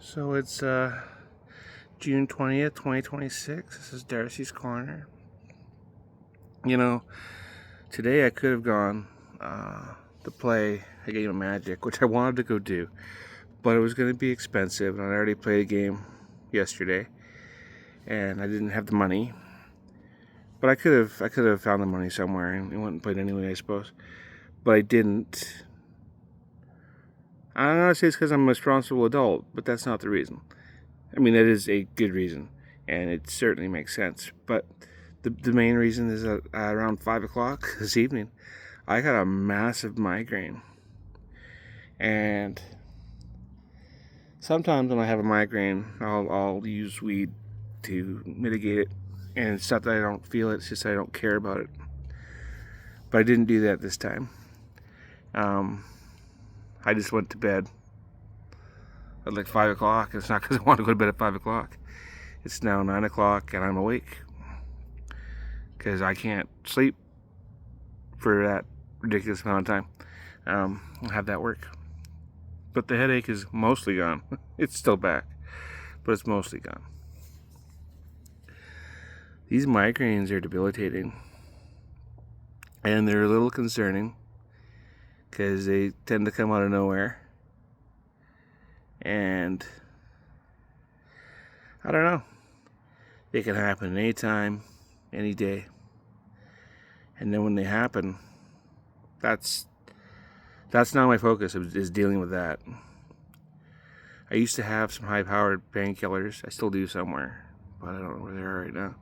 So it's June 20th, 2026. This is Darci's Corner. You know, today I could have gone to play a game of Magic, which I wanted to go do, but it was going to be expensive, and I already played a game yesterday, and I didn't have the money. But I could have found the money somewhere and went and played anyway, I suppose. But I didn't. I'm not say it's because I'm a responsible adult, but that's not the reason. I mean, that is a good reason, and it certainly makes sense. But the main reason is that around 5 o'clock this evening, I got a massive migraine. And sometimes when I have a migraine, I'll use weed to mitigate it. And it's not that I don't feel it, it's just that I don't care about it. But I didn't do that this time. I just went to bed at like 5 o'clock. It's not because I want to go to bed at 5 o'clock. It's now 9 o'clock and I'm awake because I can't sleep for that ridiculous amount of time. I'll have that work. But the headache is mostly gone. It's still back, but it's mostly gone. These migraines are debilitating, and they're a little concerning because they tend to come out of nowhere. And I don't know. They can happen anytime, any day. And then when they happen, that's not my focus, is dealing with that. I used to have some high-powered painkillers. I still do somewhere, but I don't know where they are right now.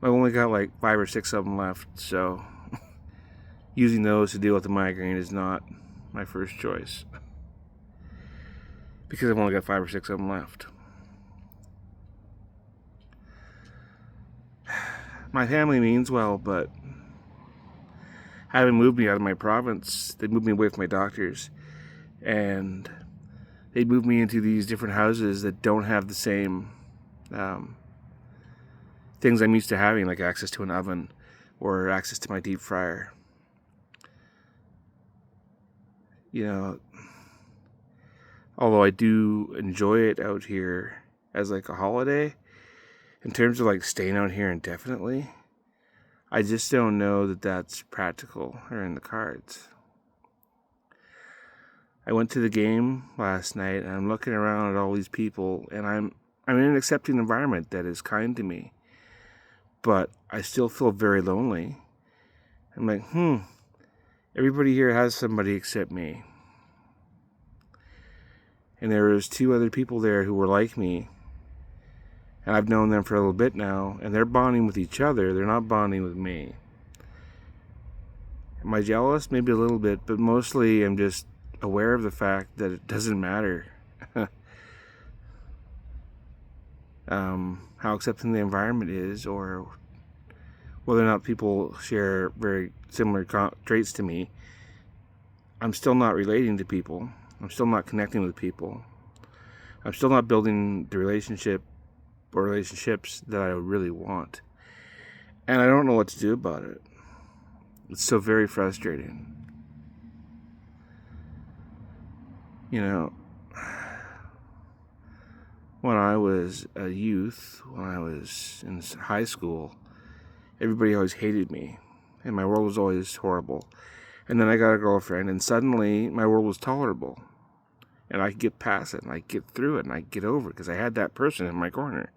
I've only got like 5 or 6 of them left, so using those to deal with the migraine is not my first choice, because I've only got 5 or 6 of them left. My family means well, but having moved me out of my province, they moved me away from my doctors, and they moved me into these different houses that don't have the same things I'm used to having, like access to an oven or access to my deep fryer. You know, although I do enjoy it out here as like a holiday, in terms of like staying out here indefinitely, I just don't know that that's practical or in the cards. I went to the game last night and I'm looking around at all these people, and I'm in an accepting environment that is kind to me, but I still feel very lonely. I'm like, everybody here has somebody except me. And there was 2 other people there who were like me, and I've known them for a little bit now, and they're bonding with each other. They're not bonding with me. Am I jealous? Maybe a little bit, but mostly I'm just aware of the fact that it doesn't matter how accepting the environment is, or whether or not people share very similar traits to me. I'm still not relating to people. I'm still not connecting with people. I'm still not building the relationship or relationships that I really want. And I don't know what to do about it. It's so very frustrating. You know, when I was a youth, when I was in high school, everybody always hated me, and my world was always horrible. And then I got a girlfriend, and suddenly my world was tolerable. And I could get past it, and I could get through it, and I could get over it, because I had that person in my corner.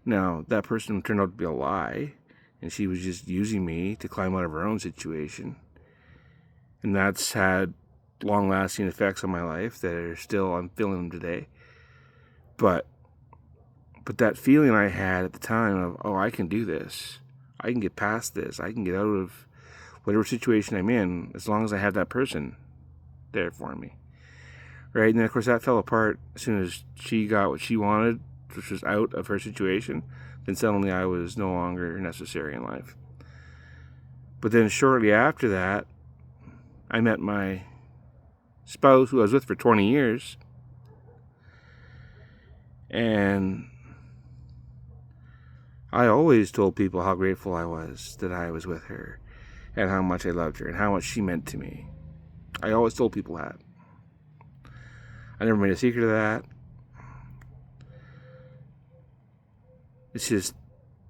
Now, that person turned out to be a lie, and she was just using me to climb out of her own situation. And that's had long-lasting effects on my life that are still, I'm feeling them today. But that feeling I had at the time of, oh, I can do this. I can get past this. I can get out of whatever situation I'm in as long as I have that person there for me. Right? And then, of course, that fell apart as soon as she got what she wanted, which was out of her situation. Then suddenly I was no longer necessary in life. But then shortly after that, I met my spouse, who I was with for 20 years. And I always told people how grateful I was that I was with her, and how much I loved her, and how much she meant to me. I always told people that. I never made a secret of that. It's just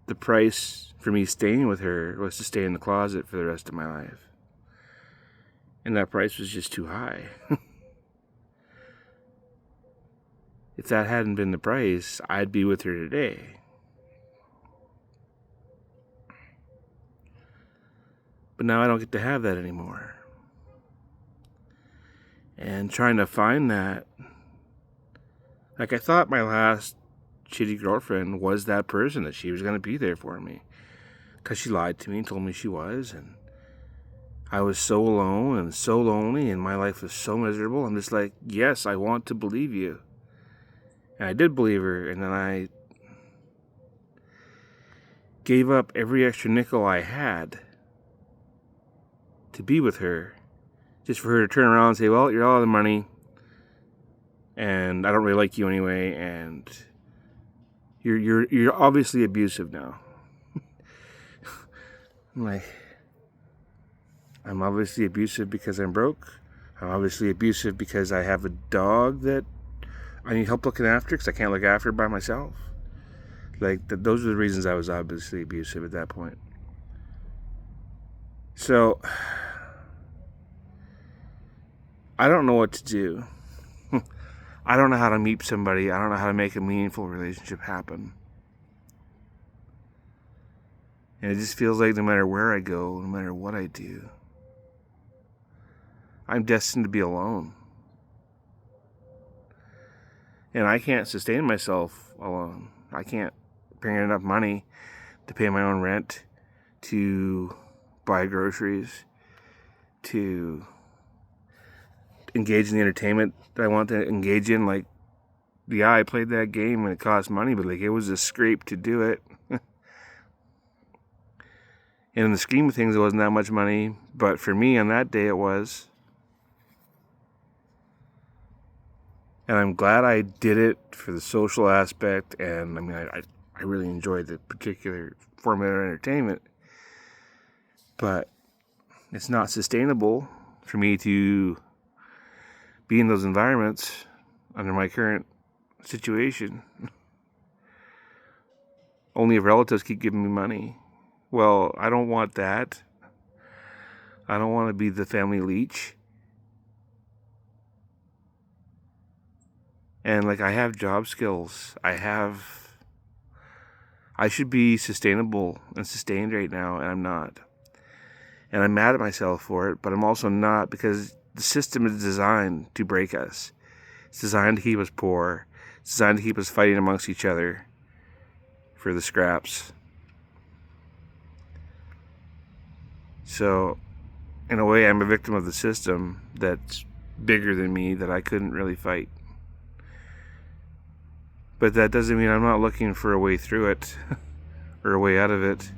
the price for me staying with her was to stay in the closet for the rest of my life. And that price was just too high. If that hadn't been the price, I'd be with her today. But now I don't get to have that anymore. And trying to find that, like, I thought my last shitty girlfriend was that person, that she was going to be there for me. Because she lied to me and told me she was, and I was so alone and so lonely, and my life was so miserable. I'm just like, yes, I want to believe you. And I did believe her, and then I gave up every extra nickel I had to be with her, just for her to turn around and say, well, you're all out of the money, and I don't really like you anyway, and you're obviously abusive now. I'm like, I'm obviously abusive because I'm broke. I'm obviously abusive because I have a dog that I need help looking after because I can't look after by myself. Like, those are the reasons I was obviously abusive at that point. So, I don't know what to do. I don't know how to meet somebody. I don't know how to make a meaningful relationship happen. And it just feels like no matter where I go, no matter what I do, I'm destined to be alone. And I can't sustain myself alone. I can't bring in enough money to pay my own rent, to buy groceries, to engage in the entertainment that I want to engage in. Like, yeah, I played that game and it cost money, but like, it was a scrape to do it. And in the scheme of things, it wasn't that much money, but for me on that day it was. And I'm glad I did it for the social aspect, and I mean, I really enjoyed the particular form of entertainment, but it's not sustainable for me to be in those environments under my current situation. Only if relatives keep giving me money. Well, I don't want that. I don't want to be the family leech. And like, I have job skills. I should be sustainable and sustained right now, and I'm not. And I'm mad at myself for it, but I'm also not, because the system is designed to break us. It's designed to keep us poor. It's designed to keep us fighting amongst each other for the scraps. So, in a way, I'm a victim of the system that's bigger than me, that I couldn't really fight. But that doesn't mean I'm not looking for a way through it, or a way out of it.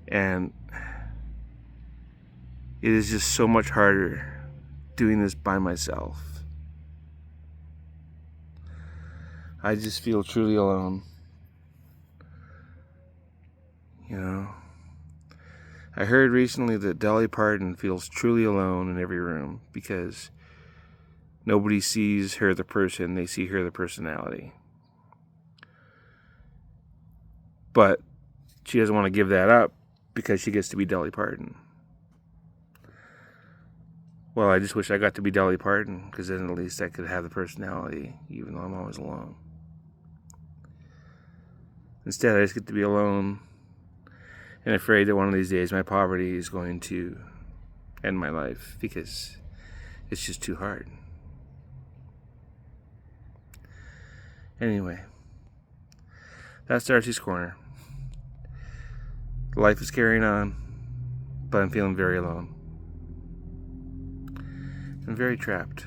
And it is just so much harder doing this by myself. I just feel truly alone. You know, I heard recently that Dolly Parton feels truly alone in every room because nobody sees her the person, they see her the personality. But she doesn't want to give that up because she gets to be Dolly Parton. Well, I just wish I got to be Dolly Parton, because then at least I could have the personality, even though I'm always alone. Instead, I just get to be alone and afraid that one of these days my poverty is going to end my life, because it's just too hard. Anyway, that's Darci's Corner. Life is carrying on, but I'm feeling very alone. I'm very trapped.